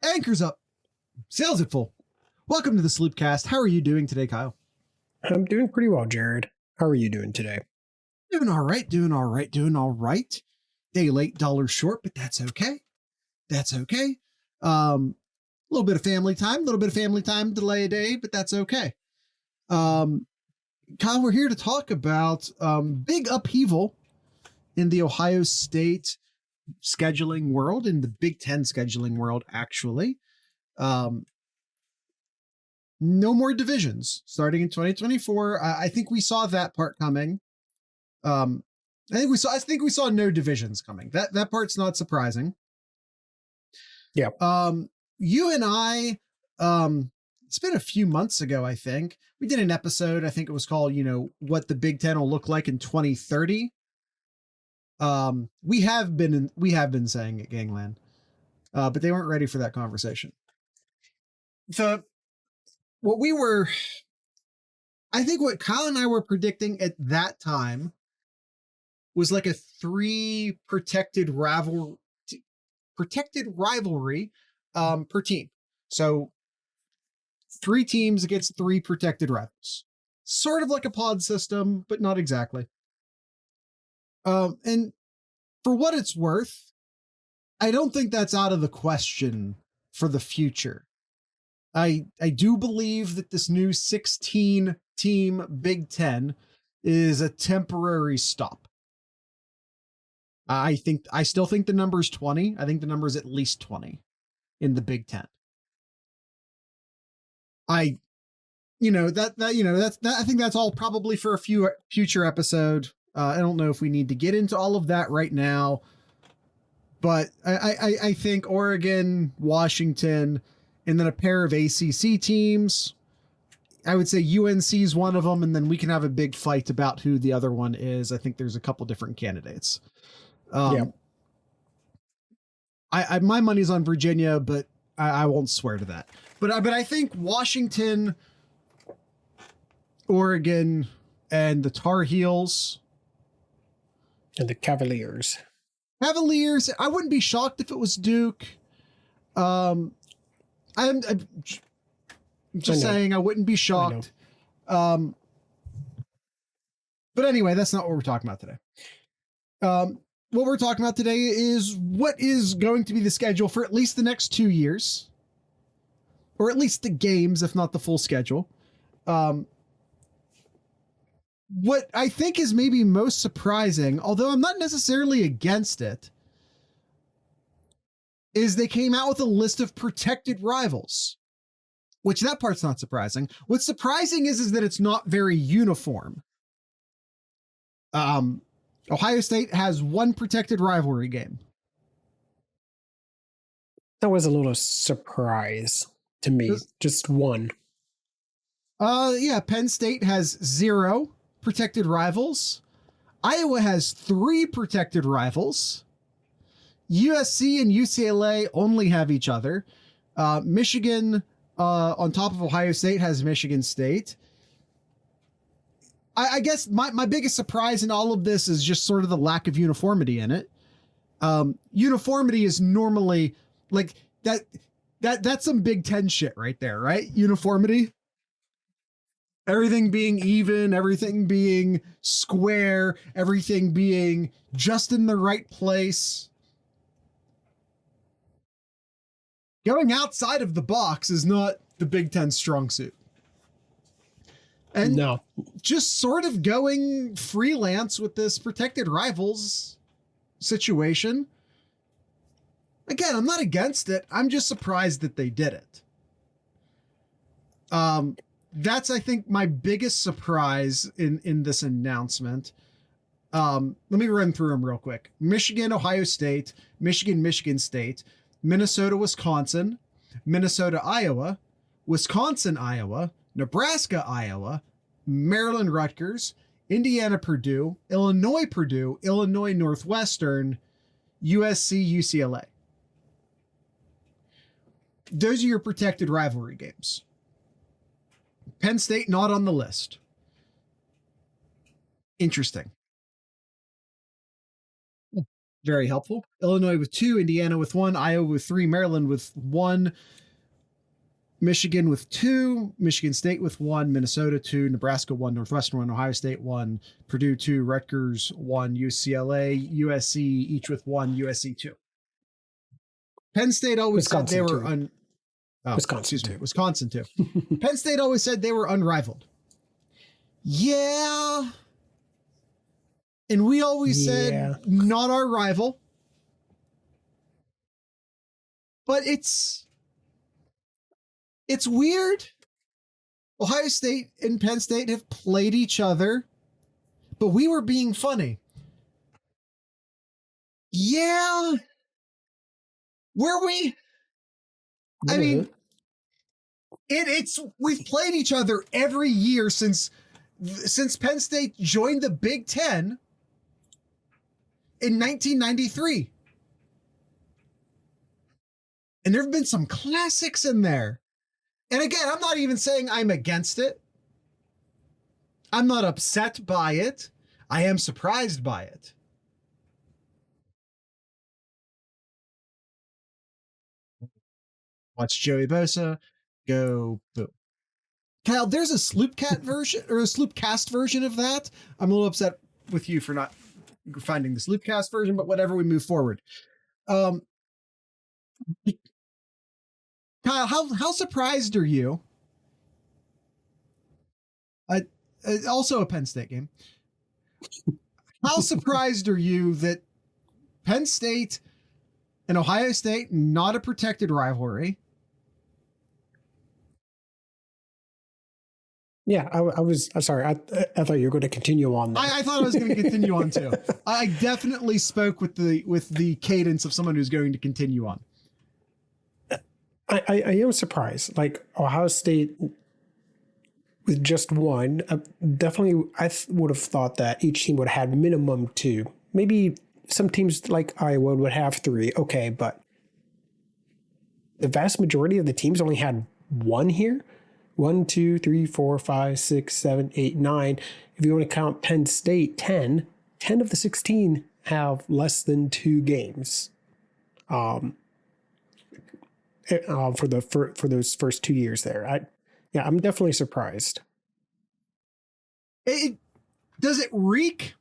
Anchors up. Sails at full. Welcome to the Sloopcast. How are you doing today, Kyle? I'm doing pretty well, Jared. How are you doing today? Doing all right. Day late, dollar short, but that's okay. A little bit of family time, delay a day, but that's okay. Kyle, we're here to talk about big upheaval in the Ohio State scheduling world, in the BigTen scheduling world, actually. No more divisions starting in 2024. I think we saw that part coming. I think we saw no divisions coming. That part's not surprising. Yeah. You and I, it's been a few months ago, I think. We did an episode, I think it was called, what the Big Ten will look like in 2030. We have been saying it, Gangland. But they weren't ready for that conversation. I think what Kyle and I were predicting at that time was like a 3 protected rivalry per team. So 3 teams against 3 protected rivals. Sort of like a pod system, but not exactly. And for what it's worth, I don't think that's out of the question for the future. I do believe that this new 16-team Big Ten is a temporary stop. I still think the number is 20. I think the number is at least 20 in the Big Ten. I think that's all probably for a future episode. I don't know if we need to get into all of that right now, but I think Oregon, Washington, and then a pair of ACC teams. I would say UNC is one of them, and then we can have a big fight about who the other one is. I think there's a couple different candidates. My money's on Virginia, but I won't swear to that. But I think Washington, Oregon, and the Tar Heels and the Cavaliers. I wouldn't be shocked if it was Duke. I'm just saying I wouldn't be shocked. But anyway, that's not what we're talking about today. What we're talking about today is what is going to be the schedule for at least the next 2 years, or at least the games, if not the full schedule. What I think is maybe most surprising, although I'm not necessarily against it, is they came out with a list of protected rivals, which that part's not surprising. What's surprising is that it's not very uniform. Ohio State has 1 protected rivalry game. That was a little surprise to me. Just 1. Penn State has 0 protected rivals. Iowa has 3 protected rivals. USC and UCLA only have each other. Michigan, on top of Ohio State, has Michigan State. I guess my biggest surprise in all of this is just sort of the lack of uniformity in it. Uniformity is normally like that's some Big Ten shit right there, right? Uniformity. Everything being even, everything being square, everything being just in the right place. Going outside of the box is not the Big Ten strong suit. And no, just sort of going freelance with this protected rivals situation. Again, I'm not against it. I'm just surprised that they did it. That's, I think, my biggest surprise in this announcement. Let me run through them real quick. Michigan, Ohio State, Michigan State, Minnesota, Wisconsin, Minnesota, Iowa, Wisconsin, Iowa, Nebraska, Iowa, Maryland, Rutgers, Indiana, Purdue, Illinois, Northwestern, USC, UCLA. Those are your protected rivalry games. Penn State not on the list. Interesting. Very helpful. Illinois with 2, Indiana with 1, Iowa with 3, Maryland with 1, Michigan with 2, Michigan State with 1, Minnesota 2, Nebraska 1, Northwestern 1, Ohio State 1, Purdue 2, Rutgers 1, UCLA, USC each with 1, USC 2. Penn State always said they were Wisconsin too. Penn State always said they were unrivaled. Yeah. And we always said not our rival. But it's weird. Ohio State and Penn State have played each other, but we were being funny. Yeah. Were we? I mean, we've played each other every year since Penn State joined the Big Ten in 1993. And there have been some classics in there. And again, I'm not even saying I'm against it. I'm not upset by it. I am surprised by it. Watch Joey Bosa go boom. Kyle, there's a Sloopcat version or a Sloopcast version of that. I'm a little upset with you for not finding the Sloopcast version, but whatever, we move forward. Kyle, how surprised are you? Also a Penn State game. How surprised are you that Penn State and Ohio State, not a protected rivalry? Yeah, I'm sorry. I thought you were going to continue on that. I thought I was going to continue on too. I definitely spoke with the cadence of someone who's going to continue on. I am surprised. Like Ohio State with just one, definitely I would have thought that each team would have had minimum 2. Maybe some teams like Iowa would have 3. Okay, but the vast majority of the teams only had 1 here. 1, 2, 3, 4, 5, 6, 7, 8, 9. If you want to count Penn State, 10 of the 16 have less than 2 games. For those first 2 years there. I'm definitely surprised. Does it reek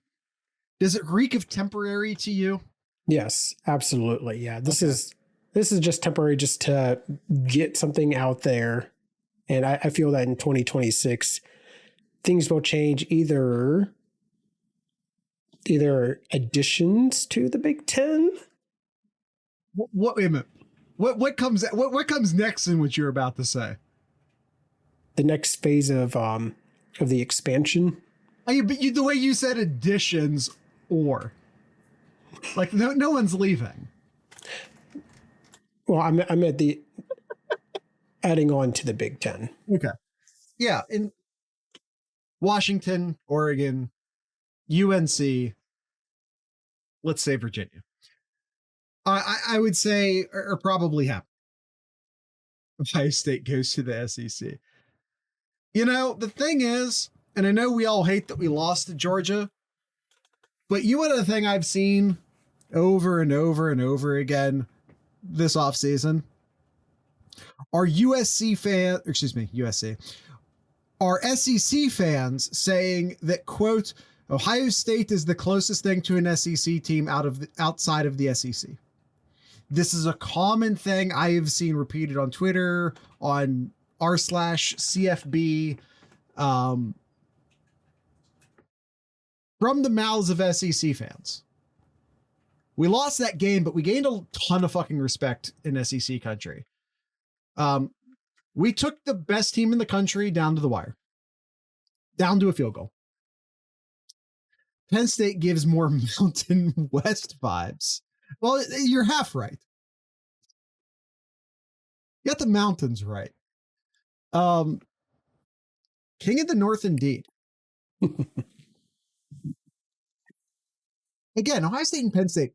of temporary to you? Yes, absolutely. Yeah. This is just temporary, just to get something out there. And I feel that in 2026, things will change, either additions to the Big Ten. Wait a minute. What comes next in what you're about to say? The next phase of the expansion. The way you said additions, or like no one's leaving. Well, I'm at the adding on to the Big Ten. Okay. Yeah. In Washington, Oregon, UNC, let's say Virginia. I would say are probably happy. Ohio State goes to the SEC. You know, the thing is, and I know we all hate that we lost to Georgia, but you know the thing I've seen over and over and over again this offseason? Are USC SEC fans saying that, quote, Ohio State is the closest thing to an SEC team outside of the SEC. This is a common thing I have seen repeated on Twitter, on r/CFB, from the mouths of SEC fans. We lost that game, but we gained a ton of fucking respect in SEC country. We took the best team in the country down to the wire, down to a field goal. Penn State gives more Mountain West vibes. Well, you're half right. You got the mountains right. King of the North, indeed. Again, Ohio State and Penn State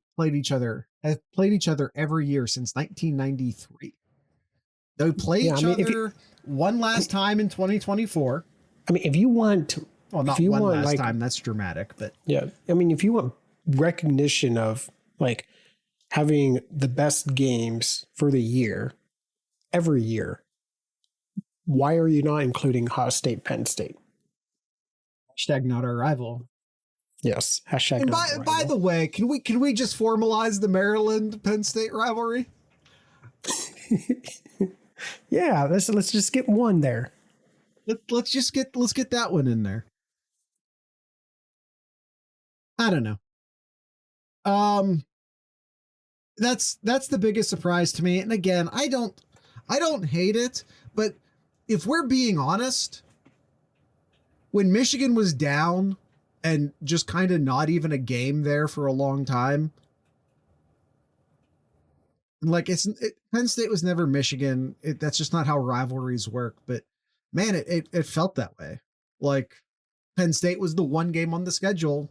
have played each other every year since 1993. They played each other one last time in 2024. I mean, if you want to, well, not one last time, that's dramatic, but yeah. I mean, if you want recognition of Like having the best games for the year every year. Why are you not including Ohio State, Penn State? Hashtag not our rival. Yes. Hashtag And not our by rival. the way, can we just formalize the Maryland Penn State rivalry? Yeah, let's just get one there. Let's get that one in there. I don't know. That's the biggest surprise to me. And again, I don't hate it, but if we're being honest, when Michigan was down and just kind of not even a game there for a long time, like Penn State was never Michigan. That's just not how rivalries work. But man, it felt that way. Like Penn State was the one game on the schedule,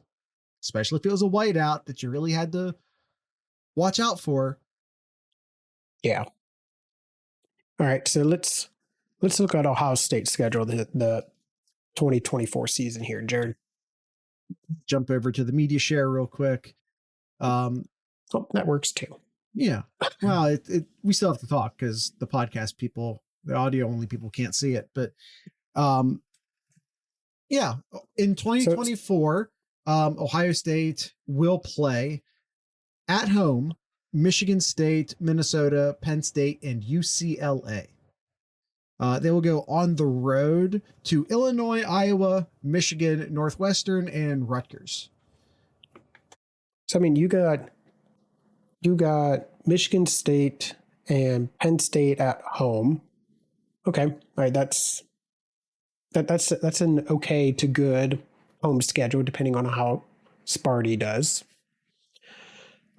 especially if it was a whiteout, that you really had to watch out for. Yeah. All right, so let's look at Ohio State's schedule, the 2024 season here, Jared. Jump over to the media share real quick. Oh, that works too. Yeah. Well, we still have to talk because the podcast people, the audio only people can't see it. But yeah, in 2024, Ohio State will play at home Michigan State, Minnesota, Penn State, and UCLA. They will go on the road to Illinois, Iowa, Michigan, Northwestern, and Rutgers. So I mean, you got Michigan State and Penn State at home. Okay, all right, that's an okay to good home schedule depending on how Sparty does.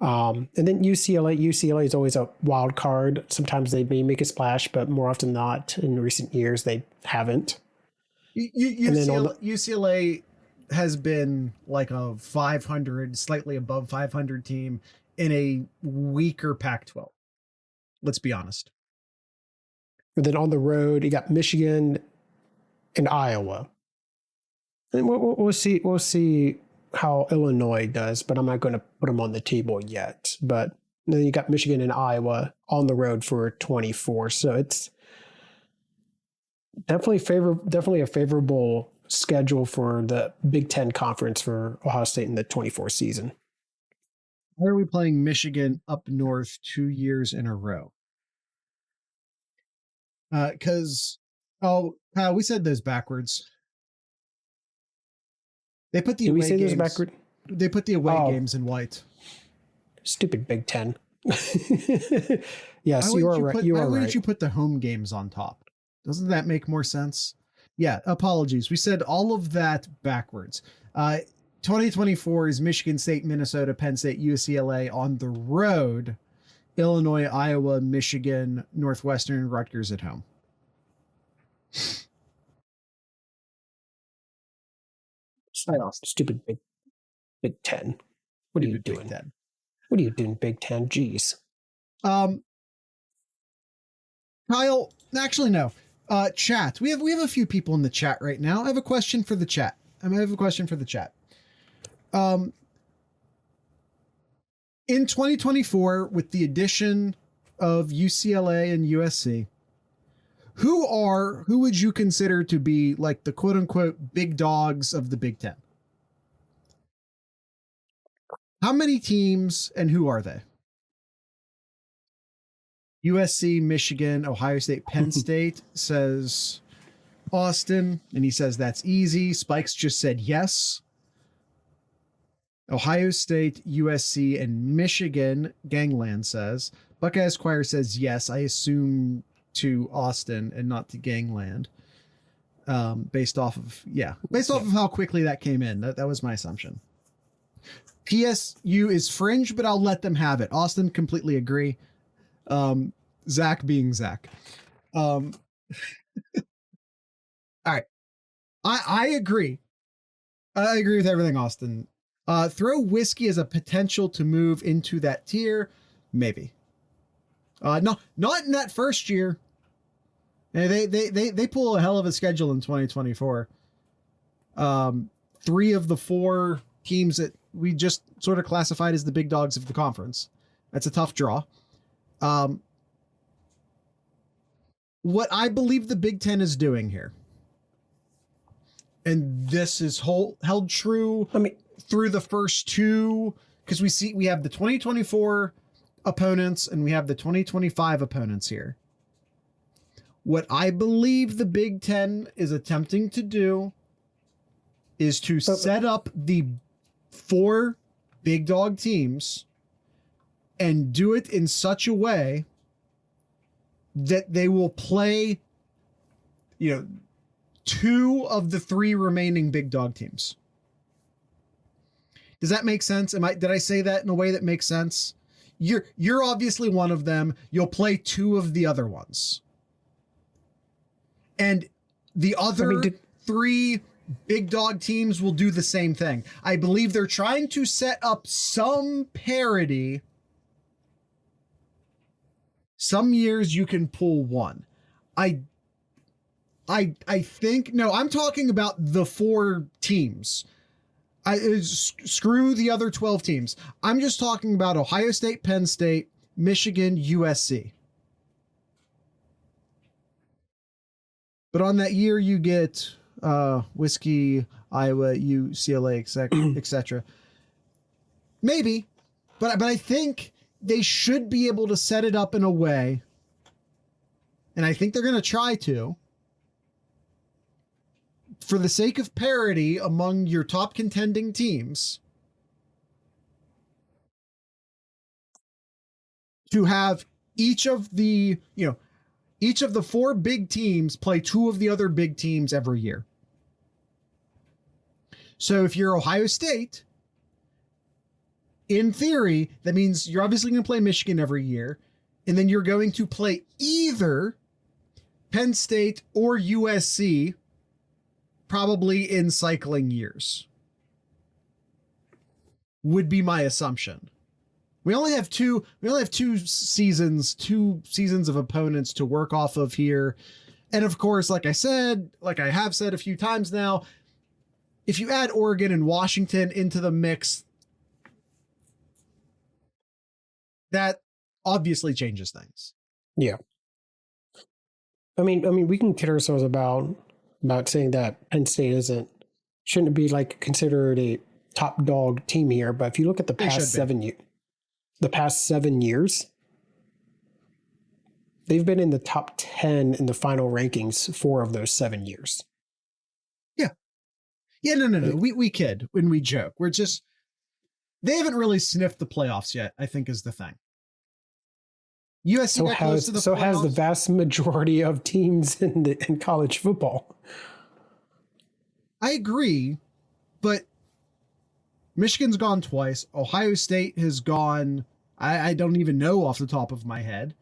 And then UCLA is always a wild card. Sometimes they may make a splash, but more often than not, in recent years, they haven't. UCLA has been like a 500, slightly above 500 team in a weaker Pac-12. Let's be honest. And then on the road, you got Michigan and Iowa. And we'll see how Illinois does, but I'm not going to put them on the table yet. But then you got Michigan and Iowa on the road for 24. So it's definitely a favorable schedule for the Big Ten conference for Ohio State in the 24 season. Why are we playing Michigan up north 2 years in a row? Because we said those backwards. They put the Did away we say games. those backward? They put the away games in white. Stupid Big Ten. Yes, you are right. Why wouldn't you put the home games on top? Doesn't that make more sense? Yeah, apologies. We said all of that backwards. 2024 is Michigan State, Minnesota, Penn State, UCLA on the road. Illinois, Iowa, Michigan, Northwestern, Rutgers at home. Stupid Big Ten. What are you doing? Big Ten. What are you doing, Big Ten? Jeez. Kyle, actually no. Chat. We have a few people in the chat right now. I have a question for the chat. In 2024, with the addition of UCLA and USC, who would you consider to be like the quote unquote big dogs of the Big Ten? How many teams and who are they? USC, Michigan, Ohio State, Penn State, says Austin, and he says that's easy. Spikes just said yes. Ohio State, USC, and Michigan, Gangland says. Buckeye Esquire says yes, I assume to Austin and not to Gangland. Based off of how quickly that came in. That was my assumption. PSU is fringe, but I'll let them have it. Austin, completely agree. Zach being Zach. All right. I agree. I agree with everything, Austin. Throw whiskey as a potential to move into that tier. Maybe. No, not in that first year. They pull a hell of a schedule in 2024. 3 of the 4 teams that we just sort of classified as the big dogs of the conference. That's a tough draw. What I believe the Big Ten is doing here, and this is held true through the first two, because we have the 2024 opponents and we have the 2025 opponents here. What I believe the Big Ten is attempting to do is to set up the 4 big dog teams and do it in such a way that they will play, 2 of the 3 remaining big dog teams. Does that make sense? Did I say that in a way that makes sense? You're obviously one of them. You'll play 2 of the other ones. And the other 3 big dog teams will do the same thing. I believe they're trying to set up some parity. Some years you can pull 1. I think, no, I'm talking about the 4 teams. Screw the other 12 teams. I'm just talking about Ohio State, Penn State, Michigan, USC. But on that year, you get Whiskey, Iowa, UCLA, etc. Maybe, but I think they should be able to set it up in a way, and I think they're going to try to, for the sake of parity among your top contending teams, to have each of the 4 big teams play 2 of the other big teams every year. So if you're Ohio State, in theory, that means you're obviously going to play Michigan every year, and then you're going to play either Penn State or USC, probably in cycling years. Would be my assumption. We only have two seasons of opponents to work off of here. And of course, like I have said a few times now, if you add Oregon and Washington into the mix, that obviously changes things. Yeah. I mean, we can kid ourselves about saying that Penn State shouldn't be like considered a top dog team here. But if you look at the past 7 years, they've been in the top 10 in the final rankings 4 of those 7 years. Yeah, no. We kid when we joke. They haven't really sniffed the playoffs yet, I think is the thing. USC got close to the playoffs. So has the vast majority of teams in college football. I agree, but Michigan's gone twice. Ohio State has gone, I don't even know off the top of my head.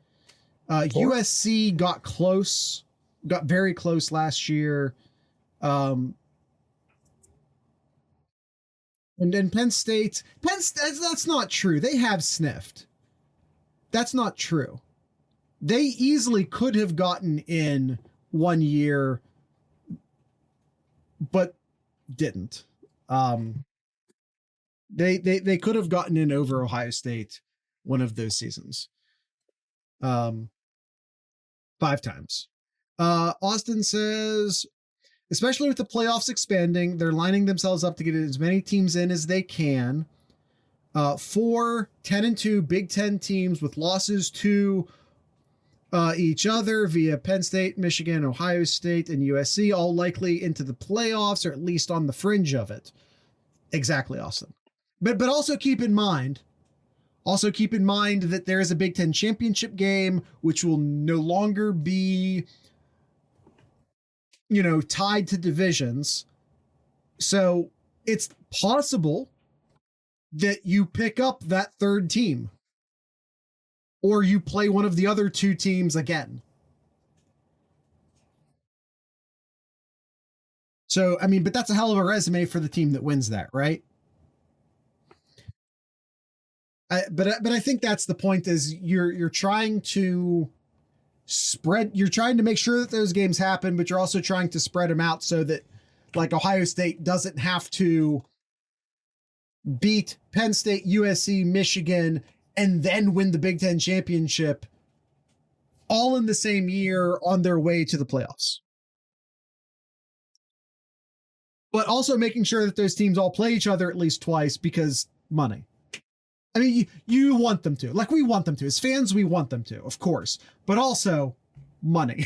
USC got very close last year. And then Penn State, that's not true. They have sniffed. That's not true. They easily could have gotten in one year, but didn't. They could have gotten in over Ohio State one of those seasons. 5 times. Austin says, especially with the playoffs expanding, they're lining themselves up to get as many teams in as they can. 4 10-2 Big Ten teams with losses to each other via Penn State, Michigan, Ohio State, and USC, all likely into the playoffs or at least on the fringe of it. Exactly, Austin. But also keep in mind that there is a Big Ten championship game, which will no longer be, tied to divisions. So it's possible that you pick up that 3rd team or you play one of the other 2 teams again. So, but that's a hell of a resume for the team that wins that, right? But I think that's the point, is you're trying to make sure that those games happen, but you're also trying to spread them out so that, like, Ohio State doesn't have to beat Penn State, USC, Michigan, and then win the Big Ten championship all in the same year on their way to the playoffs. But also making sure that those teams all play each other at least twice because money. I mean, you want them to. Like, we want them to. As fans, we want them to, of course. But also, money.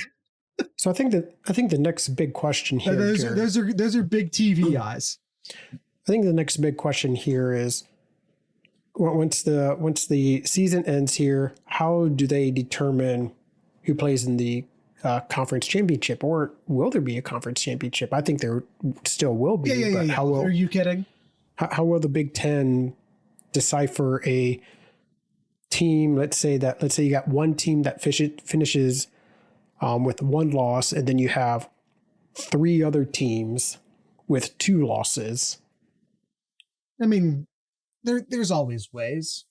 So I think the next big question here. Those are big TV eyes. I think the next big question here is, once the season ends here, how do they determine who plays in the conference championship, or will there be a conference championship? I think there still will be. Yeah. How will, are you kidding? How will the Big Ten decipher a team? Let's say you got one team that finishes with one loss, and then you have three other teams with two losses. I mean, there's always ways.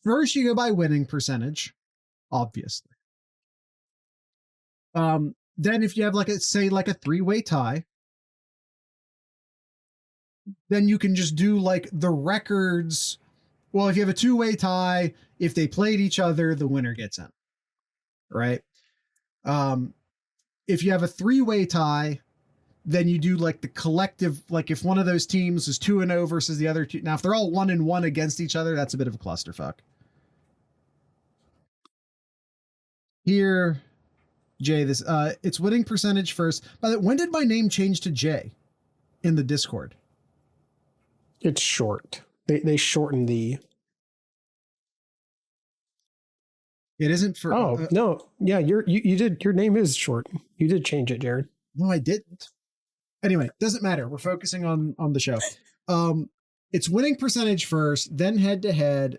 First, you go by winning percentage, obviously. Then if you have like a three-way tie, then you can just do like the records. Well, if you have a two-way tie, if they played each other, the winner gets in. Right? If you have a three-way tie, then you do like the collective, like if one of those teams is 2-0 versus the other two. Now, if they're all 1-1 against each other, that's a bit of a clusterfuck. Here, Jay, this it's winning percentage first. By the way, when did my name change to Jay in the Discord? It's short. They shorten the. It isn't for. Oh no, yeah, you did. Your name is short. You did change it, Jared. No, I didn't. Anyway, doesn't matter. We're focusing on the show. It's winning percentage first, then head to head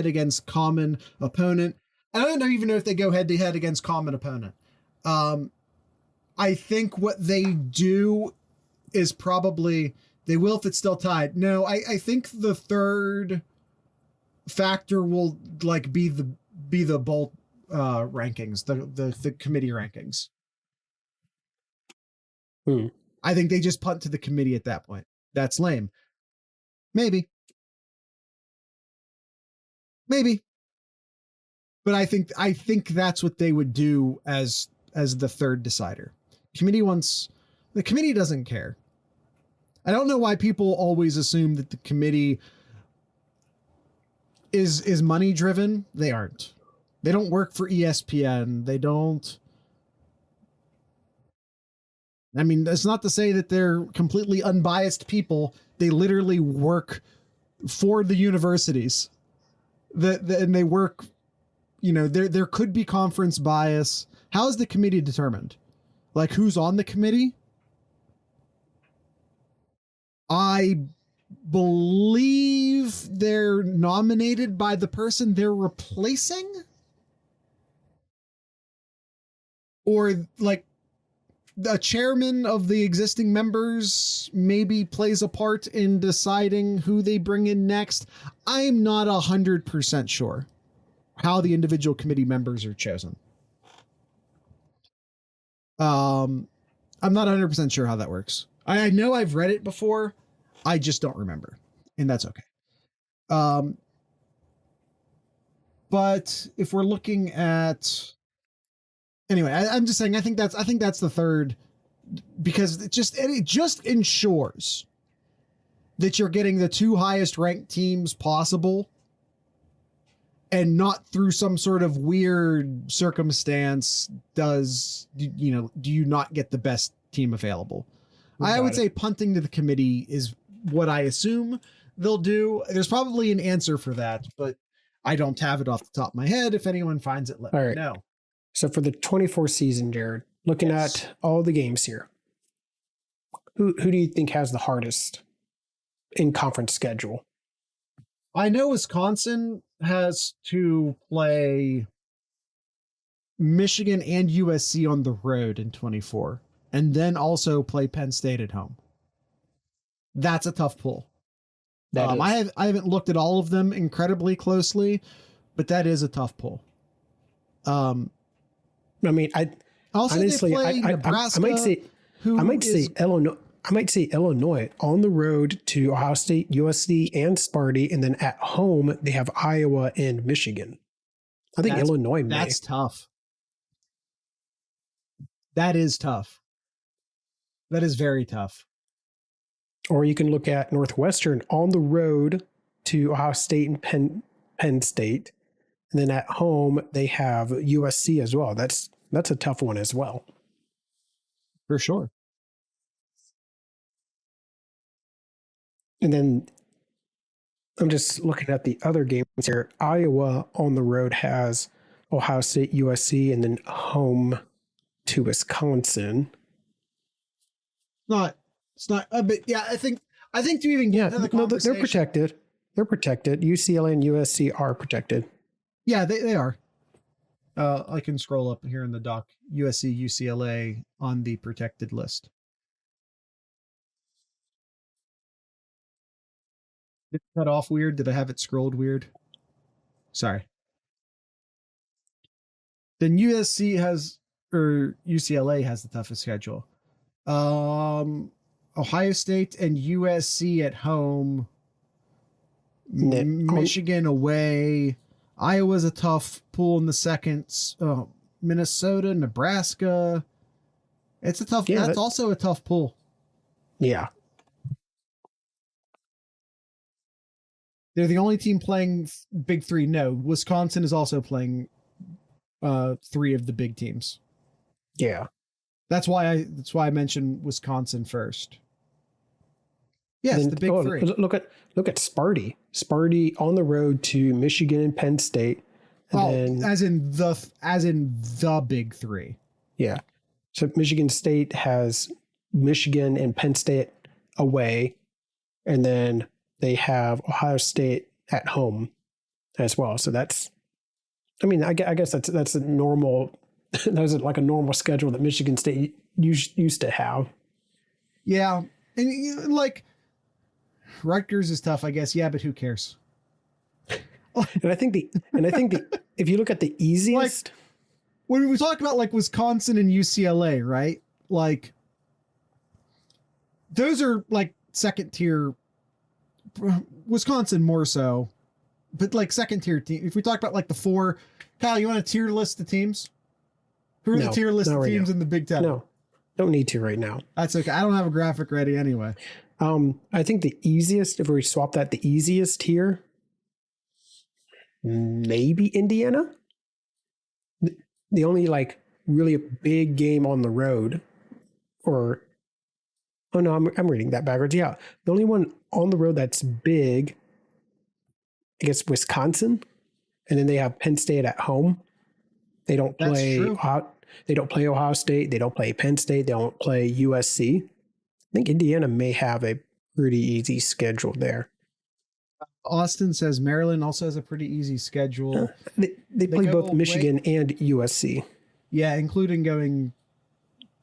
against common opponent. I don't even know if they go head to head against common opponent. I think what they do is probably they will if it's still tied. No, I think the third factor will like be the bowl rankings, the committee rankings. I think they just punt to the committee at that point. That's lame. Maybe. But I think that's what they would do as the third decider. The committee doesn't care. I don't know why people always assume that the committee is money driven. They aren't. They don't work for ESPN. They don't. I mean, that's not to say that they're completely unbiased people. They literally work for the universities. And they work, there could be conference bias. How is the committee determined? Like, who's on the committee? I believe they're nominated by the person they're replacing. Or like the chairman of the existing members maybe plays a part in deciding who they bring in next. I'm not 100% sure how the individual committee members are chosen. I'm not 100% sure how that works. I know I've read it before. I just don't remember, and that's okay. But if we're looking at, anyway, I'm just saying, I think that's the third, because it just ensures that you're getting the two highest ranked teams possible, and not through some sort of weird circumstance do you not get the best team available. I would say punting to the committee is what I assume they'll do. There's probably an answer for that, but I don't have it off the top of my head. If anyone finds it, let me know. So for the 24 season, Jared, looking at all the games here, who do you think has the hardest in conference schedule? I know Wisconsin has to play Michigan and USC on the road in 24, and then also play Penn State at home. That's a tough pull. I haven't looked at all of them incredibly closely, but that is a tough pull. I mean, also honestly, Nebraska, I might say Illinois. I might say Illinois on the road to Ohio State, USC, and Sparty, and then at home they have Iowa and Michigan. I think Illinois may. That's tough. That is tough. That is very tough. Or you can look at Northwestern on the road to Ohio State and Penn State, and then at home they have USC as well. That's a tough one as well. For sure. And then I'm just looking at the other games here. Iowa on the road has Ohio State, USC, and then home to Wisconsin. It's not, but yeah, I think to even get to the conversation, they're protected. They're protected. UCLA and USC are protected. Yeah, they are. I can scroll up here in the doc. USC, UCLA on the protected list. Did it cut off weird? Did I have it scrolled weird? Sorry. Then UCLA has the toughest schedule. Ohio State and USC at home. Michigan away. Iowa's a tough pool in the second. Minnesota, Nebraska. It's a tough. Yeah, that's also a tough pool. Yeah. They're the only team playing Big Three. No, Wisconsin is also playing three of the big teams. Yeah. That's why I mentioned Wisconsin first. Yes, the big three. Look at Sparty. Sparty on the road to Michigan and Penn State. And as in the big three. Yeah. So Michigan State has Michigan and Penn State away, and then they have Ohio State at home as well. So that's, I mean, I guess that's a normal. That was like a normal schedule that Michigan State used to have. Yeah, and like Rutgers is tough, I guess. Yeah, but who cares? And I think if you look at the easiest, like, when we talk about like Wisconsin and UCLA, right? Like those are like second tier. Wisconsin more so, but like second tier team. If we talk about like the four, Kyle, you want to tier list the teams? Who are the tier list of teams in the Big Ten? No, don't need to right now. That's okay. I don't have a graphic ready anyway. I think the easiest, if we swap that, the easiest here, maybe Indiana. The only like really big game on the road, or oh no, I'm reading that backwards. Yeah, the only one on the road that's big, I guess, Wisconsin, and then they have Penn State at home. They don't play. They don't play Ohio State. They don't play Penn State. They don't play USC. I think Indiana may have a pretty easy schedule there. Austin says Maryland also has a pretty easy schedule. They play both Michigan and USC. Yeah, including going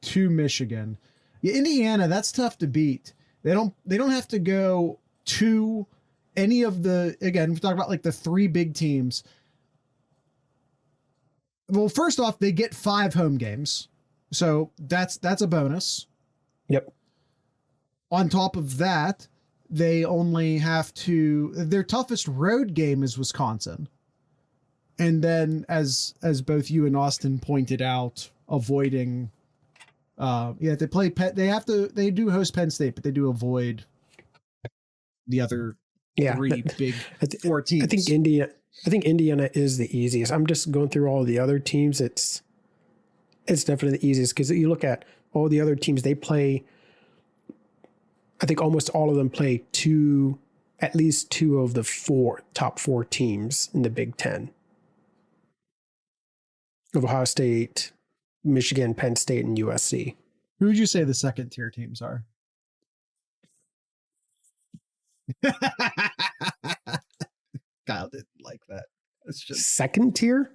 to Michigan. Yeah, Indiana, that's tough to beat. They don't have to go to any of the, again, we talk about like the three big teams. Well, first off, they get 5 home games. So that's a bonus. Yep. On top of that, they only have to, their toughest road game is Wisconsin. And then as both you and Austin pointed out, avoiding they do host Penn State, but they do avoid the other three big 4 teams. I think Indiana is the easiest. I'm just going through all the other teams. It's definitely the easiest because you look at all the other teams, they play, I think almost all of them play at least 2 of the top 4 teams in the Big Ten. Of Ohio State, Michigan, Penn State, and USC. Who would you say the second tier teams are? Kyle didn't like that. It's just second tier.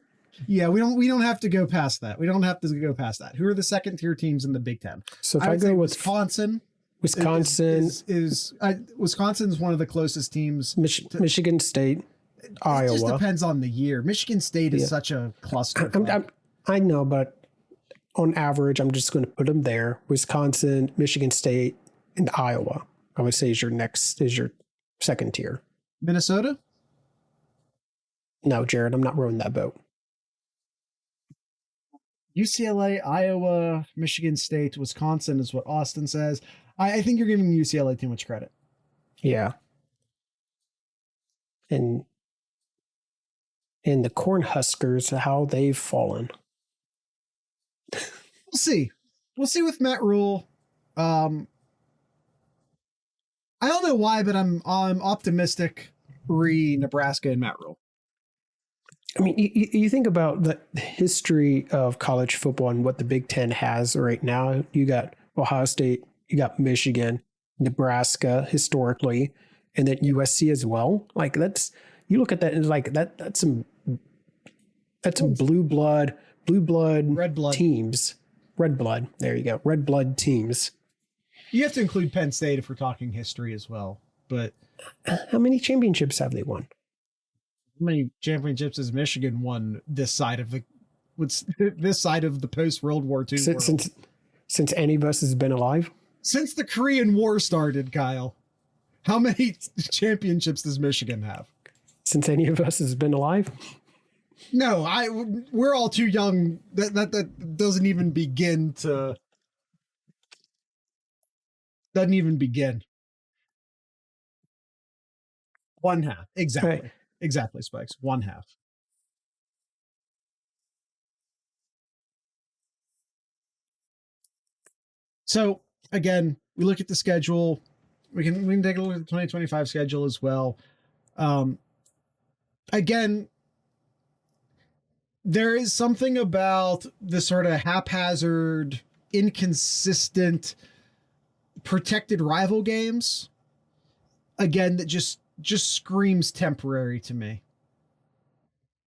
Yeah, we don't have to go past that. We don't have to go past that. Who are the second tier teams in the Big Ten? So if I go with Wisconsin is Wisconsin's one of the closest teams. Michigan State, Iowa. It just depends on the year. Michigan State is such a cluster. I know, but on average, I'm just going to put them there. Wisconsin, Michigan State, and Iowa, I would say is your second tier. Minnesota? No, Jared, I'm not rowing that boat. UCLA, Iowa, Michigan State, Wisconsin is what Austin says. I think you're giving UCLA too much credit. Yeah. And the Cornhuskers, how they've fallen. We'll see. We'll see with Matt Rule. I don't know why, but I'm optimistic Nebraska and Matt Rule. I mean, you think about the history of college football and what the Big Ten has right now. You got Ohio State, you got Michigan, Nebraska historically, and then USC as well. Like you look at that and like that's some blue blood, red blood teams. Red blood. There you go. Red blood teams. You have to include Penn State if we're talking history as well. But how many championships have they won? How many championships has Michigan won this side of the post World War II world? Since any of us has been alive? Since the Korean War started, Kyle. How many championships does Michigan have? Since any of us has been alive? No, we're all too young. That doesn't even begin to. Doesn't even begin. One half. Exactly. Right. Exactly, Spikes. One half. So again, we look at the schedule. We can take a look at the 2025 schedule as well. Again, there is something about the sort of haphazard, inconsistent, protected rival games. Again, that just screams temporary to me.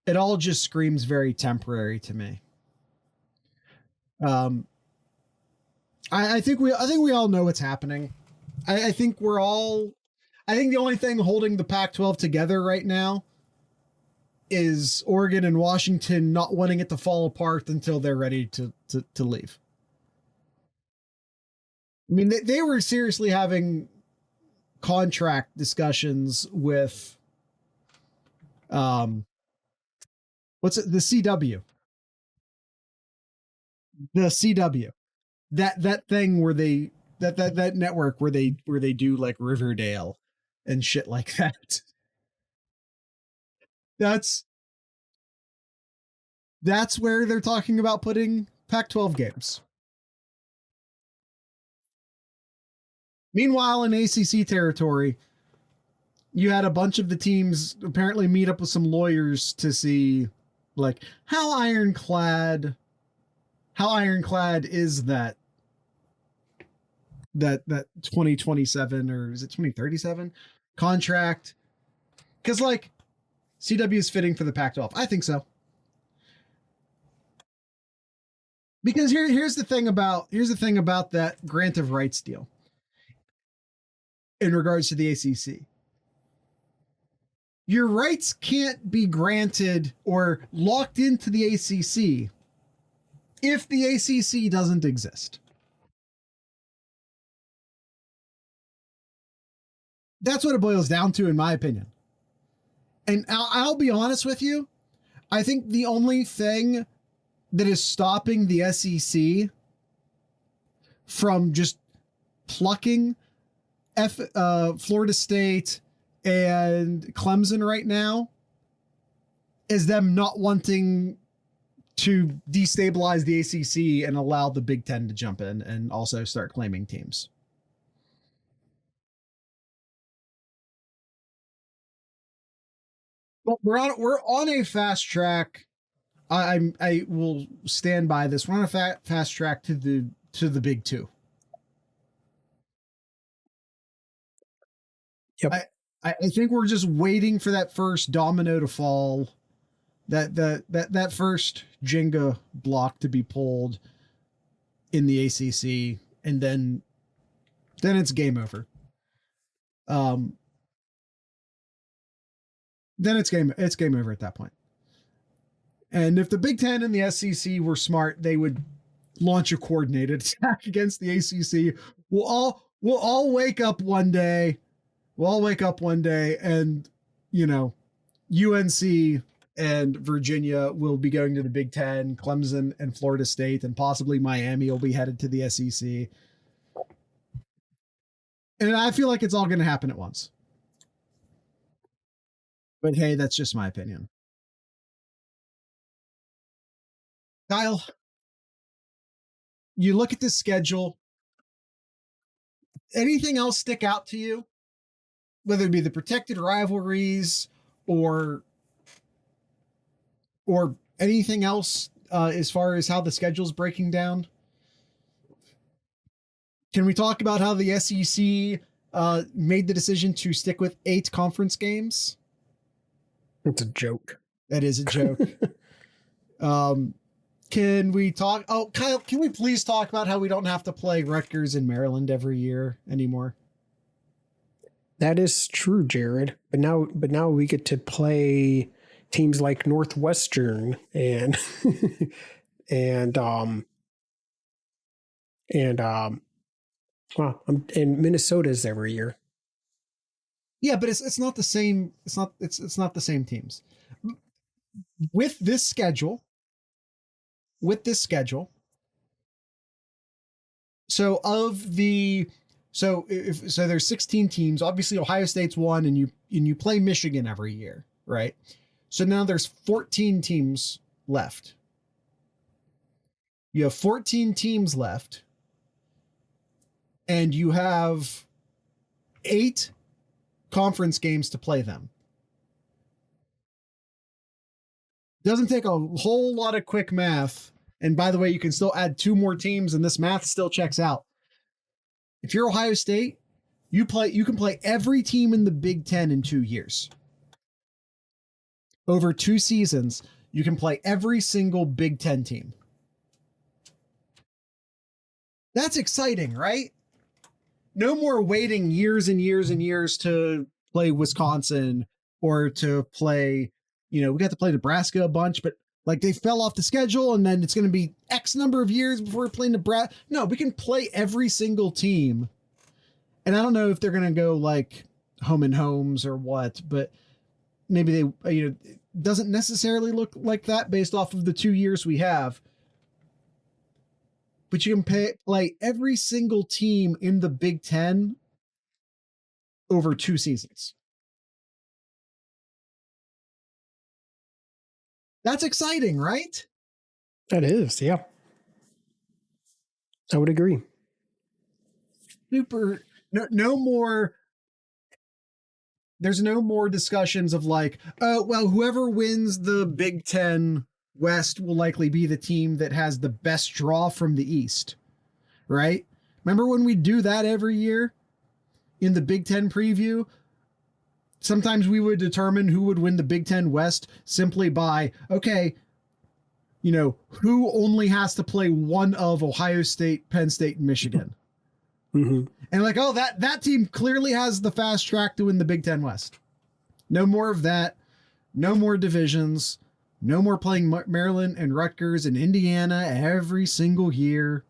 It all just screams very temporary to me. I think we all know what's happening. I think the only thing holding the Pac-12 together right now is Oregon and Washington not wanting it to fall apart until they're ready to leave. I mean, they were seriously having contract discussions with what's it, the CW, that thing where they that network where they do like Riverdale and shit like that. That's where they're talking about putting Pac-12 games. Meanwhile, in ACC territory, you had a bunch of the teams apparently meet up with some lawyers to see, like, how ironclad is that 2027 or is it 2037 contract? Because like CW is fitting for the Pac-12. I think so. Because here's the thing about that grant of rights deal in regards to the ACC. Your rights can't be granted or locked into the ACC if the ACC doesn't exist. That's what it boils down to, in my opinion. And I'll be honest with you. I think the only thing that is stopping the SEC from just plucking Florida State and Clemson right now is them not wanting to destabilize the ACC and allow the Big Ten to jump in and also start claiming teams. But we're on a fast track. I will stand by this. We're on a fast track to the Big Two. Yep. I think we're just waiting for that first domino to fall, that first Jenga block to be pulled in the ACC, and then it's game over. Then it's game over at that point. And if the Big Ten and the SEC were smart, they would launch a coordinated attack against the ACC. We'll we'll all wake up one day. We'll all wake up one day and, you know, UNC and Virginia will be going to the Big Ten, Clemson and Florida State, and possibly Miami will be headed to the SEC. And I feel like it's all going to happen at once. But hey, that's just my opinion. Kyle, you look at this schedule. Anything else stick out to you? Whether it be the protected rivalries or anything else as far as how the schedule's breaking down? Can we talk about how the SEC made the decision to stick with 8 conference games? It's a joke. That is a joke. Can we talk? Oh, Kyle, can we please talk about how we don't have to play Rutgers in Maryland every year anymore? That is true, Jared. But now we get to play teams like Northwestern and and Minnesota's every year. Yeah, but it's not the same. It's not the same teams. With this schedule. So there's 16 teams. Obviously, Ohio State's one, and you play Michigan every year, right? So now there's 14 teams left. You have 14 teams left, and you have 8 conference games to play them. Doesn't take a whole lot of quick math. And by the way, you can still add 2 more teams, and this math still checks out. If you're Ohio State, you can play every team in the Big Ten in 2 years. Over 2 seasons, you can play every single Big Ten team. That's exciting, right? No more waiting years and years and years to play Wisconsin or to play, we got to play Nebraska a bunch, but like they fell off the schedule and then it's going to be X number of years before we're playing Nebraska. No, we can play every single team. And I don't know if they're going to go like home and homes or what, but maybe they, it doesn't necessarily look like that based off of the 2 years we have. But you can play every single team in the Big Ten over 2 seasons. That's exciting, right? That is, yeah. I would agree. Super. No more. There's no more discussions of like, oh, well, whoever wins the Big Ten West will likely be the team that has the best draw from the East, right? Remember when we do that every year in the Big Ten preview? Sometimes we would determine who would win the Big Ten West simply by, okay, who only has to play one of Ohio State, Penn State, and Michigan. Mm-hmm. And like, oh, that team clearly has the fast track to win the Big Ten West. No more of that. No more divisions. No more playing Maryland and Rutgers and Indiana every single year.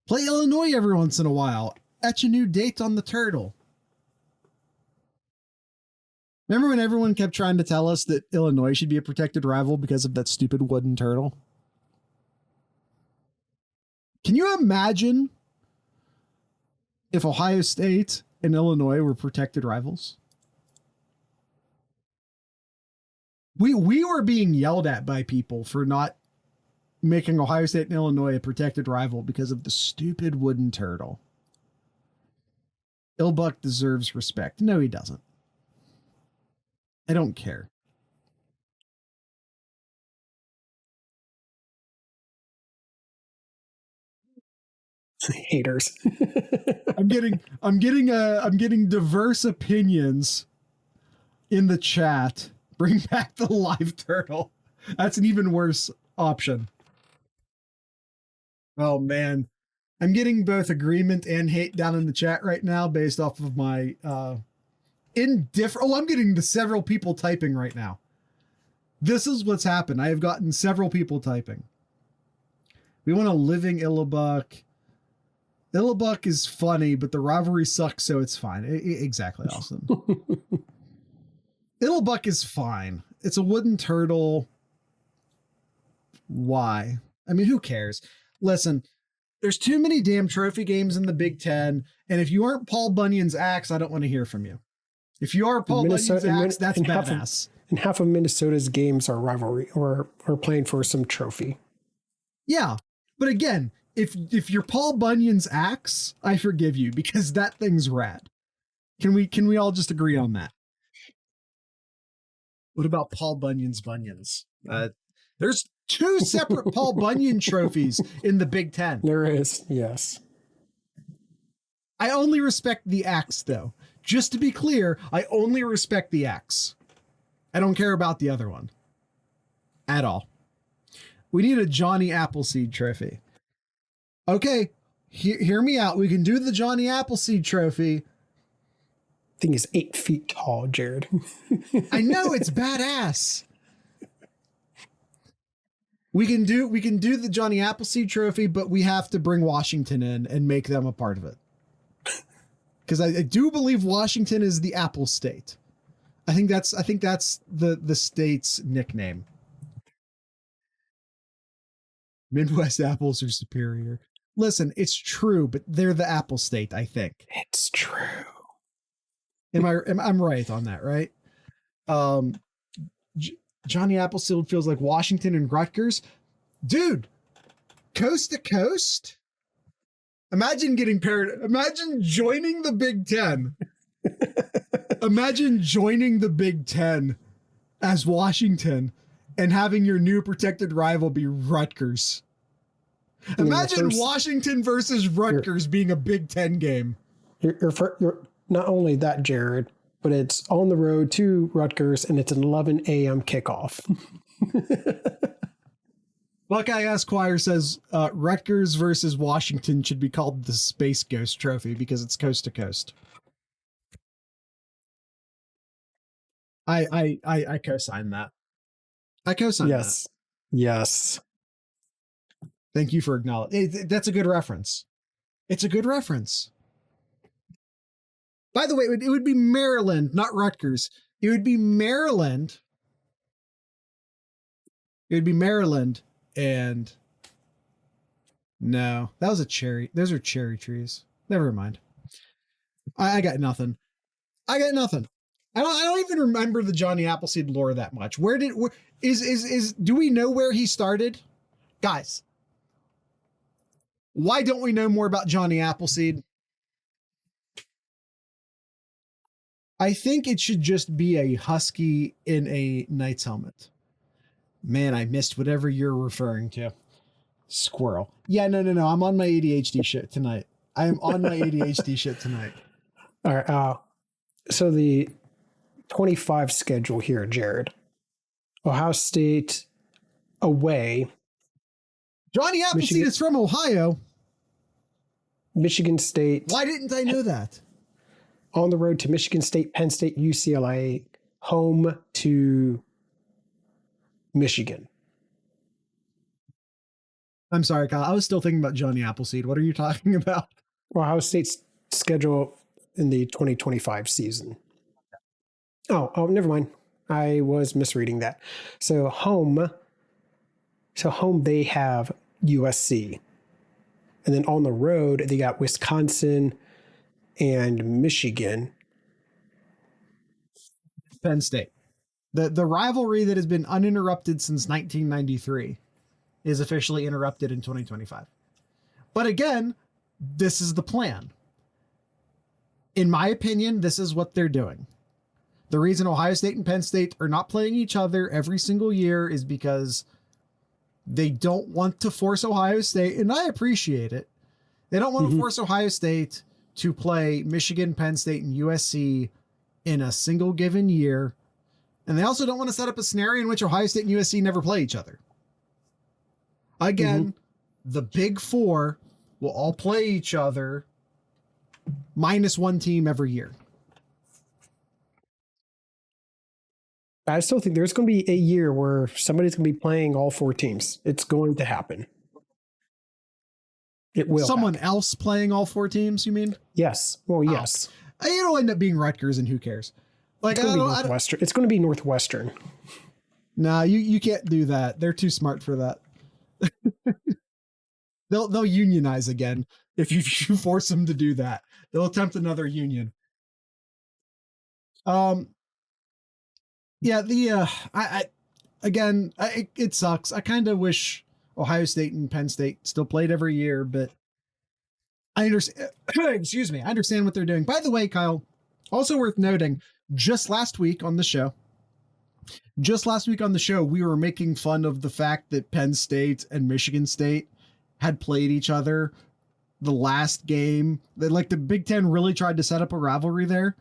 Play Illinois every once in a while. Etch a new date on the turtle. Remember when everyone kept trying to tell us that Illinois should be a protected rival because of that stupid wooden turtle? Can you imagine if Ohio State and Illinois were protected rivals? We were being yelled at by people for not making Ohio State and Illinois a protected rival because of the stupid wooden turtle. Ilbuck deserves respect. No, he doesn't. I don't care. Haters. I'm getting diverse opinions in the chat. Bring back the live turtle. That's an even worse option. Oh man. I'm getting both agreement and hate down in the chat right now based off of my indifferent. Oh, I'm getting the several people typing right now. This is what's happened. I have gotten several people typing. We want a living Illibuck. Illabuck is funny, but the rivalry sucks, so it's fine. Exactly, Austin. Illabuck is fine. It's a wooden turtle. Why? I mean, who cares? Listen, there's too many damn trophy games in the Big Ten, and if you aren't Paul Bunyan's axe, I don't want to hear from you. If you are Paul Bunyan's axe, that's badass. Half of Minnesota's games are rivalry or playing for some trophy. Yeah, but again, if you're Paul Bunyan's axe, I forgive you because that thing's rad. Can we all just agree on that? What about Paul Bunyan's bunions? There's 2 separate Paul Bunyan trophies in the Big Ten. There is, yes. I only respect the axe, though. Just to be clear, I only respect the axe. I don't care about the other one. At all. We need a Johnny Appleseed trophy. Okay, hear me out. We can do the Johnny Appleseed trophy. Thing is 8 feet tall, Jared. I know, it's badass. We can do the Johnny Appleseed trophy, but we have to bring Washington in and make them a part of it. Because I do believe Washington is the Apple State. I think that's the state's nickname. Midwest apples are superior. Listen, it's true, but they're the Apple State, I think. It's true. I'm right on that, right? Johnny Appleseed feels like Washington and Rutgers. Dude, coast to coast? Imagine getting paired. Imagine joining the Big Ten. Imagine joining the Big Ten as Washington and having your new protected rival be Rutgers. Imagine Washington versus Rutgers being a Big Ten game. You're not only that, Jared, but it's on the road to Rutgers and it's an 11 a.m. kickoff. Buckeye Esquire says Rutgers versus Washington should be called the Space Ghost Trophy because it's coast to coast. I co-sign that. I co-sign that. Yes. Thank you for acknowledging. That's a good reference. It's a good reference. By the way, it would be Maryland, not Rutgers. It would be Maryland. It would be Maryland and no, that was a cherry. Those are cherry trees. Never mind. I got nothing. I don't even remember the Johnny Appleseed lore that much. Do we know where he started? Guys, why don't we know more about Johnny Appleseed? I think it should just be a husky in a knight's helmet. Man, I missed whatever you're referring to. Squirrel. Yeah, no. I'm on my ADHD shit tonight. I am on my ADHD shit tonight. All right. So the 25 schedule here, Jared. Ohio State away. Johnny Appleseed is from Ohio. Michigan State. Why didn't I know that? On the road to Michigan State, Penn State, UCLA, home to Michigan. I'm sorry, Kyle. I was still thinking about Johnny Appleseed. What are you talking about? Ohio State's schedule in the 2025 season. Oh, never mind. I was misreading that. So home they have USC. And then on the road, they got Wisconsin and Michigan. Penn State. The rivalry that has been uninterrupted since 1993 is officially interrupted in 2025. But again, this is the plan. In my opinion, this is what they're doing. The reason Ohio State and Penn State are not playing each other every single year is because they don't want to force Ohio State, and I appreciate it. They don't want to force Ohio State to play Michigan, Penn State, and USC in a single given year. And they also don't want to set up a scenario in which Ohio State and USC never play each other. Again, the Big Four will all play each other minus one team every year. I still think there's going to be a year where somebody's going to be playing all 4 teams. It's going to happen. It will. Someone happen. else playing all 4 teams, you mean? Yes. Well, yes. It'll end up being Rutgers, and who cares? Like, It's going to be Northwestern. It's going to be Northwestern. Nah, you can't do that. They're too smart for that. They'll unionize again if you force them to do that. They'll attempt another union. Yeah, it sucks. I kind of wish Ohio State and Penn State still played every year, but I understand. Excuse me. I understand what they're doing. By the way, Kyle, also worth noting, just last week on the show, we were making fun of the fact that Penn State and Michigan State had played each other the last game. Like the Big Ten really tried to set up a rivalry there.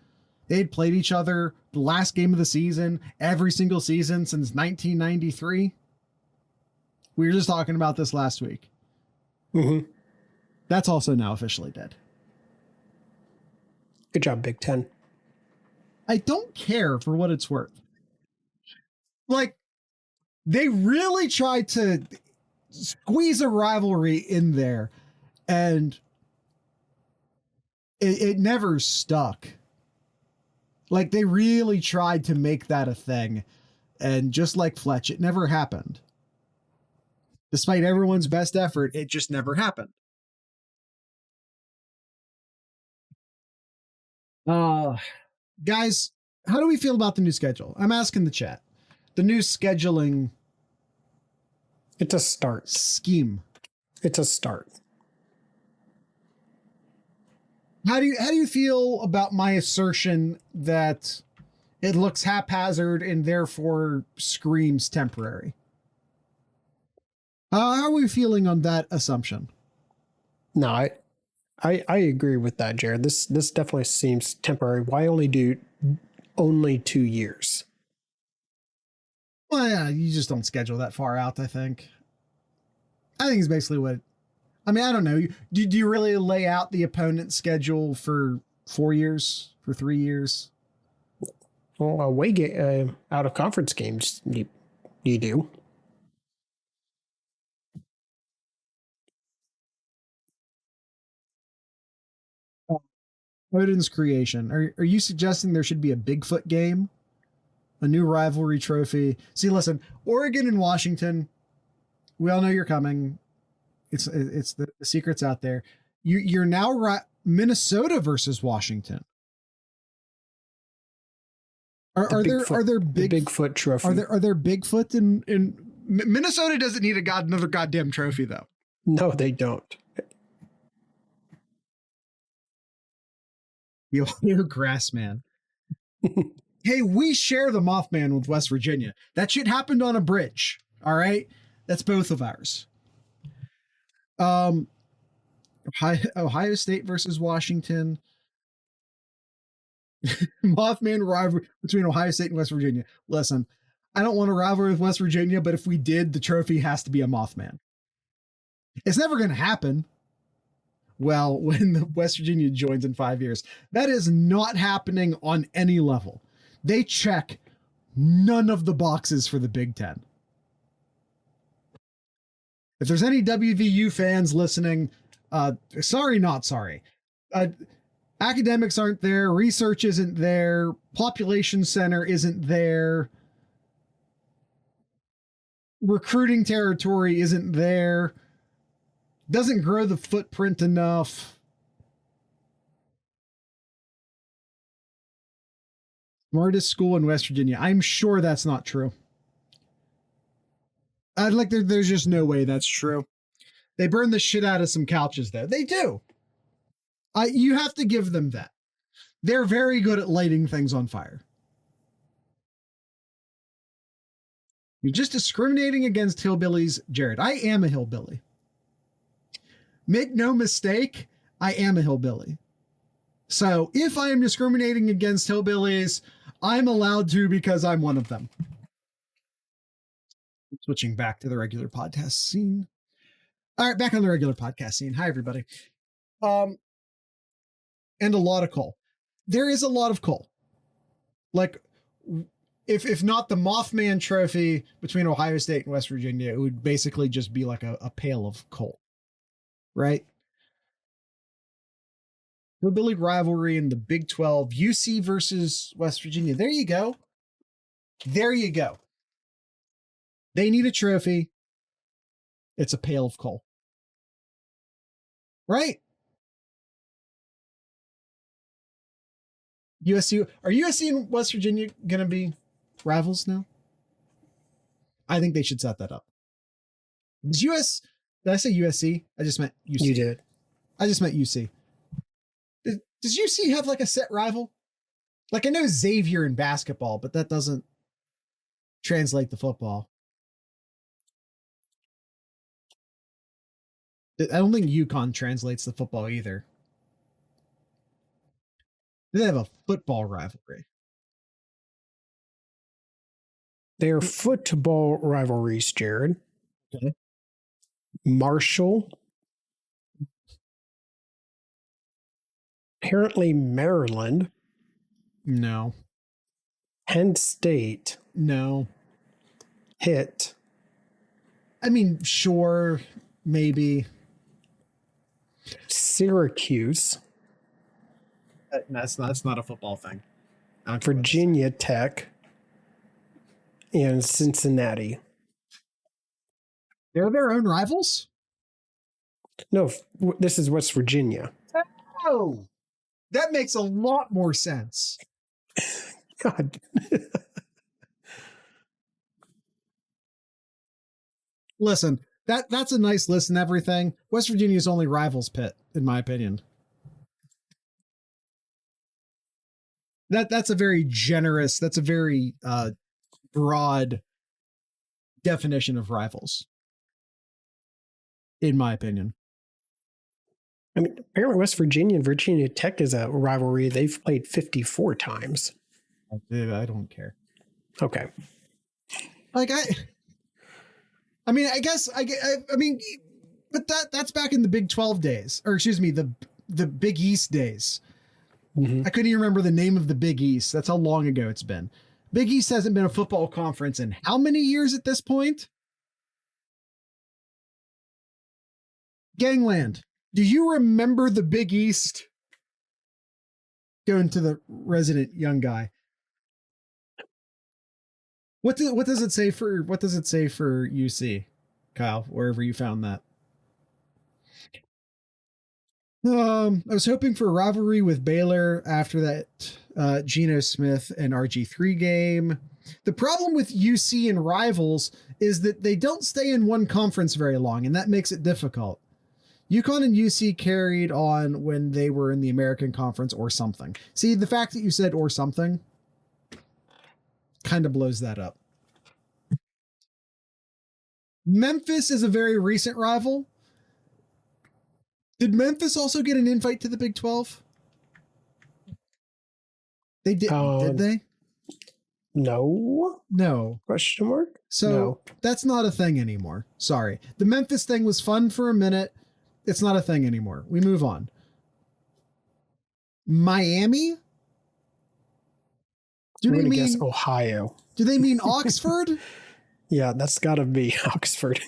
They had played each other the last game of the season, every single season since 1993. We were just talking about this last week. Mm-hmm. That's also now officially dead. Good job, Big Ten. I don't care for what it's worth. Like, they really tried to squeeze a rivalry in there, and it never stuck. Like, they really tried to make that a thing, and just like Fletch, it never happened. Despite everyone's best effort, it just never happened. Guys, how do we feel about the new schedule? I'm asking the chat. The new scheduling It's a start. scheme. It's a start. How do you feel about my assertion that it looks haphazard and therefore screams temporary? How are we feeling on that assumption? No, I agree with that, Jared. This definitely seems temporary. Why only do 2 years? Well, yeah, you just don't schedule that far out, I think. I think it's basically what... I mean, I don't know. Do you really lay out the opponent's schedule for 4 years? For 3 years? Well, away out of conference games, you do. Odin's creation. Are you suggesting there should be a Bigfoot game? A new rivalry trophy? See, listen, Oregon and Washington, we all know you're coming. It's the secret's out there. You're now Minnesota versus Washington. Are there Bigfoot trophy? Are there Bigfoot in Minnesota? Doesn't need another goddamn trophy though. No, they don't. The Ohio Grassman. Hey, we share the Mothman with West Virginia. That shit happened on a bridge. All right, that's both of ours. Ohio State versus Washington. Mothman rivalry between Ohio State and West Virginia. Listen, I don't want a rivalry with West Virginia, but if we did, the trophy has to be a Mothman. It's never going to happen. Well, when the West Virginia joins in 5 years, that is not happening on any level. They check none of the boxes for the Big Ten. If there's any WVU fans listening, sorry, not sorry. Academics aren't there. Research isn't there. Population center isn't there. Recruiting territory isn't there. Doesn't grow the footprint enough. Smartest school in West Virginia. I'm sure that's not true. There's just no way that's true. They burn the shit out of some couches though. They do. You have to give them that. They're very good at lighting things on fire. You're just discriminating against hillbillies, Jared. I am a hillbilly. Make no mistake, I am a hillbilly. So if I am discriminating against hillbillies, I'm allowed to because I'm one of them. Switching back to the regular podcast scene. All right, back on the regular podcast scene. Hi, everybody. And a lot of coal. There is a lot of coal. Like, if not the Mothman trophy between Ohio State and West Virginia, it would basically just be like a pail of coal. Right? Hillbilly rivalry in the Big 12, UC versus West Virginia. There you go. There you go. They need a trophy. It's a pail of coal. Right? USC, are USC and West Virginia going to be rivals now? I think they should set that up. Did I say USC? I just meant UC. You did. I just meant UC. Does UC have like a set rival? Like I know Xavier in basketball, but that doesn't translate to football. I don't think UConn translates to football either. They have a football rivalry. They're football rivalries, Jared. Okay. Marshall. Apparently Maryland. No. Penn State. No. Pitt. I mean, sure, maybe. Syracuse. That's not a football thing. Virginia Tech. And Cincinnati. They're their own rivals? No, this is West Virginia. Oh, that makes a lot more sense. God. Listen, that's a nice list and everything. West Virginia's only rivals Pitt, in my opinion. That's a very generous, that's a very broad definition of rivals, in my opinion. I mean, apparently West Virginia and Virginia Tech is a rivalry they've played 54 times. I don't care. Okay. Like I mean, but that's back in the Big 12 days, or excuse me, the Big East days. Mm-hmm. I couldn't even remember the name of the Big East. That's how long ago it's been. Big East hasn't been a football conference in how many years at this point? Gangland, do you remember the Big East? Going to the resident young guy. What does it say for UC, Kyle, wherever you found that? I was hoping for a rivalry with Baylor after that Geno Smith and RG3 game. The problem with UC and rivals is that they don't stay in one conference very long, and that makes it difficult. UConn and UC carried on when they were in the American Conference or something. See, the fact that you said or something kind of blows that up. Memphis is a very recent rival. Did Memphis also get an invite to the Big 12? They did they? No. No. Question mark? So no. That's not a thing anymore. Sorry. The Memphis thing was fun for a minute. It's not a thing anymore. We move on. Miami? Do they mean guess Ohio? Do they mean Oxford? Yeah, that's got to be Oxford.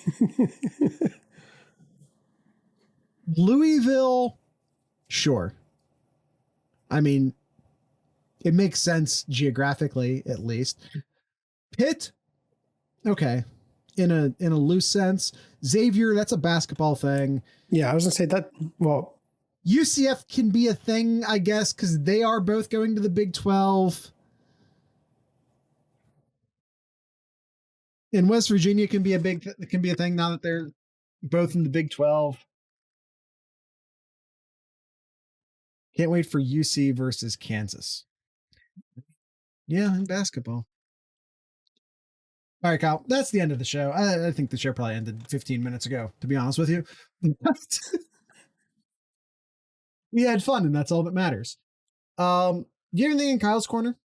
Louisville? Sure. I mean, it makes sense geographically, at least. Pitt? Okay. In a loose sense. Xavier, that's a basketball thing. Yeah, I was gonna say that. Well, UCF can be a thing, I guess, because they are both going to the Big 12. And West Virginia can be a thing now that they're both in the Big 12. Can't wait for UC versus Kansas. Yeah, in basketball. All right, Kyle, that's the end of the show. I think the show probably ended 15 minutes ago, to be honest with you. We had fun, and that's all that matters. Do you have anything in Kyle's corner?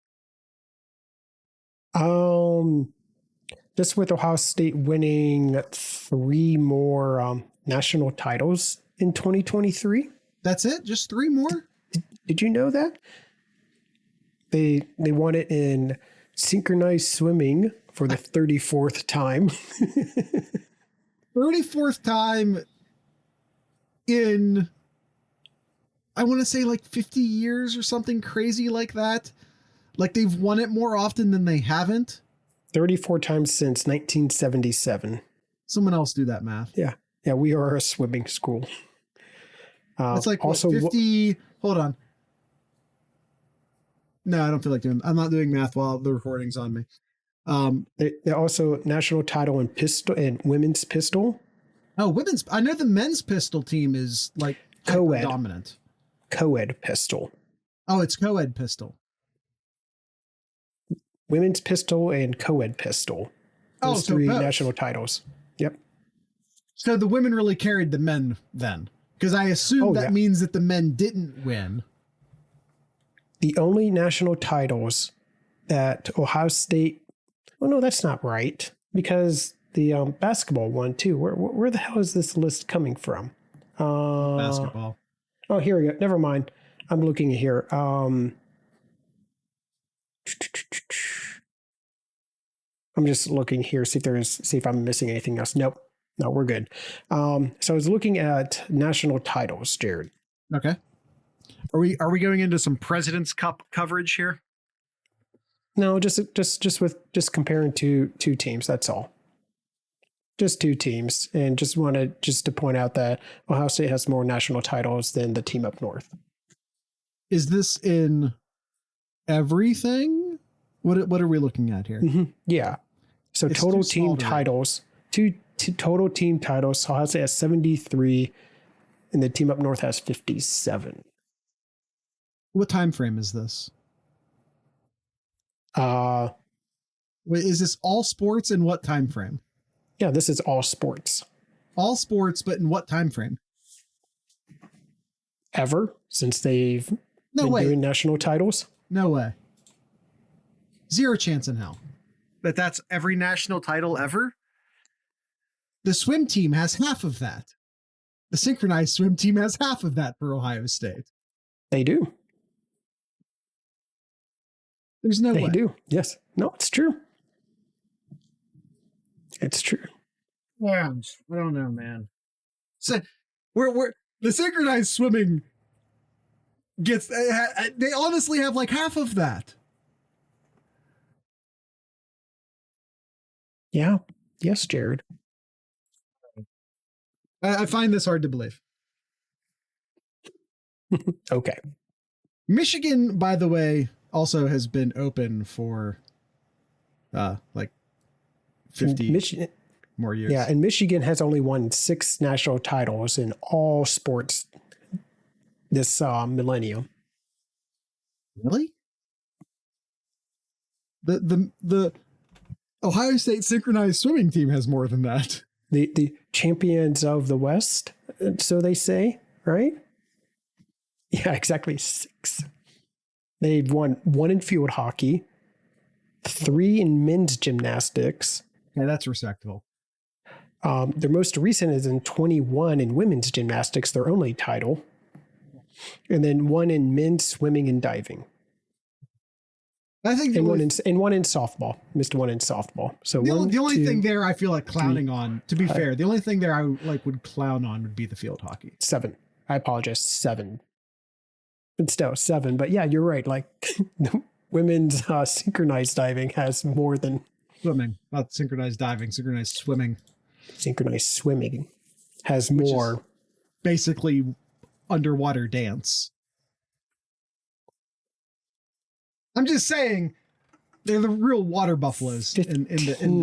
Just with Ohio State winning 3 more national titles in 2023. That's it? Just 3 more? Did you know that? They won it in synchronized swimming for the 34th time. 34th time in I want to say like 50 years or something crazy like that. Like they've won it more often than they haven't. 34 times since 1977. Someone else do that math. Yeah. Yeah, we are a swimming school. It's like also what, 50. Hold on. No, I don't feel like doing. I'm not doing math while the recording's on me. They're also national title in pistol and women's pistol. Oh, women's. I know the men's pistol team is like Co-ed. dominant. Co-ed pistol. Oh, it's co-ed pistol. Women's pistol and co-ed pistol. Those so three both. national titles. Yep. So the women really carried the men then, because I assume that means that the men didn't win. The only national titles that Ohio State. Well, no, that's not right, because the basketball won too. Where the hell is this list coming from? Basketball. Oh, here we go. Never mind. I'm looking here. I'm just looking here, see if I'm missing anything else. Nope. No, we're good. So I was looking at national titles, Jared. Okay. Are we going into some President's Cup coverage here? No, just comparing two teams. That's all. Just two teams, and just wanted to point out that Ohio State has more national titles than the team up north. Is this in everything? What are we looking at here? Mm-hmm. Yeah. So It's total too small team to read. titles, total team titles. Ohio State has 73, and the team up north has 57. What time frame is this? Uh, Wait, is this all sports in what time frame? yeah, this is all sports. All sports, but in what time frame? Ever since they've been doing national titles. No way. Zero chance in hell. But that's every national title ever? The swim team has half of that. The synchronized swim team has half of that for Ohio State. They do. There's no way. They do. Yes. No, it's true. It's true. Yeah, I don't know, man. So we're the synchronized swimming gets. They honestly have like half of that. Yeah. Yes, Jared. I find this hard to believe. Okay. Michigan, by the way, also has been open for like 50 more years. Yeah, and Michigan has only won 6 national titles in all sports this millennium. Really? The Ohio State synchronized swimming team has more than that. The champions of the West, so they say, right? Yeah, exactly 6. They've won 1 in field hockey, 3 in men's gymnastics. Yeah, that's respectable. Their most recent is in 21 in women's gymnastics, their only title. And then 1 in men's swimming and diving. I think And one in softball. Missed 1 in softball. So the only thing there I feel like clowning on, to be fair, the only thing there I would clown on would be the field hockey. 7. I apologize. 7. But still 7. But yeah, you're right. Like women's synchronized diving has more than Swimming, not synchronized diving, synchronized swimming. Synchronized swimming has Which more. is basically underwater dance. I'm just saying they're the real water buffaloes in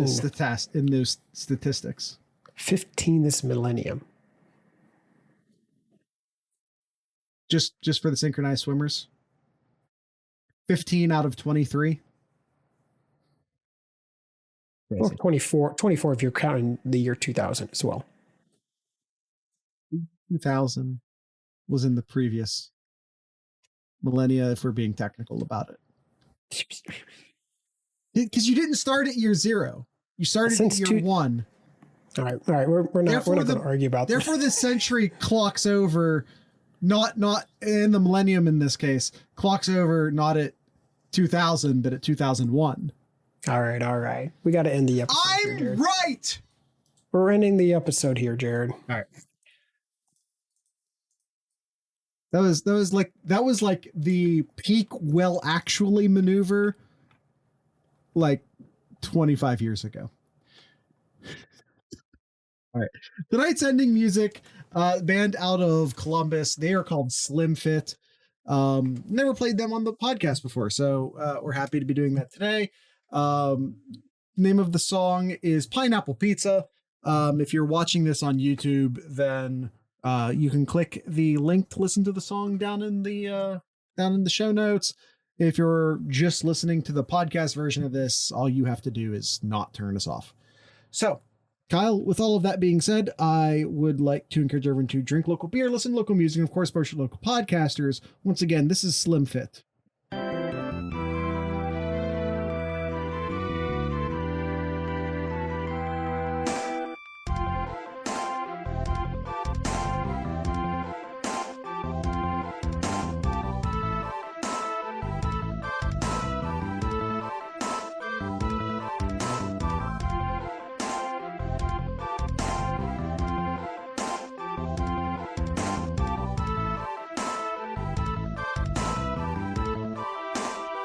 those statistics. 15 this millennium. Just for the synchronized swimmers. 15 out of 23. Or 24 if you're counting the year 2000 as well. 2000 was in the previous millennia, if we're being technical about it. Because you didn't start at year 0. You started at year 1. All right. We're not going to argue about that. Therefore, the century clocks over, not in the millennium in this case, clocks over not at 2000, but at 2001. All right. We got to end the episode. I'm here, Jared. right. We're ending the episode here, Jared. All right. that was like the peak well actually maneuver like 25 years ago. All right. Tonight's ending music, band out of Columbus. They are called Slimfit. Never played them on the podcast before, so we're happy to be doing that today. Um, Name of the song is Pineapple Pizza. If you're watching this on YouTube, then you can click the link to listen to the song down in the show notes. If you're just listening to the podcast version of this, all you have to do is not turn us off. So, Kyle, with all of that being said, I would like to encourage everyone to drink local beer, listen to local music, and of course, support your local podcasters. Once again, this is Slimfit.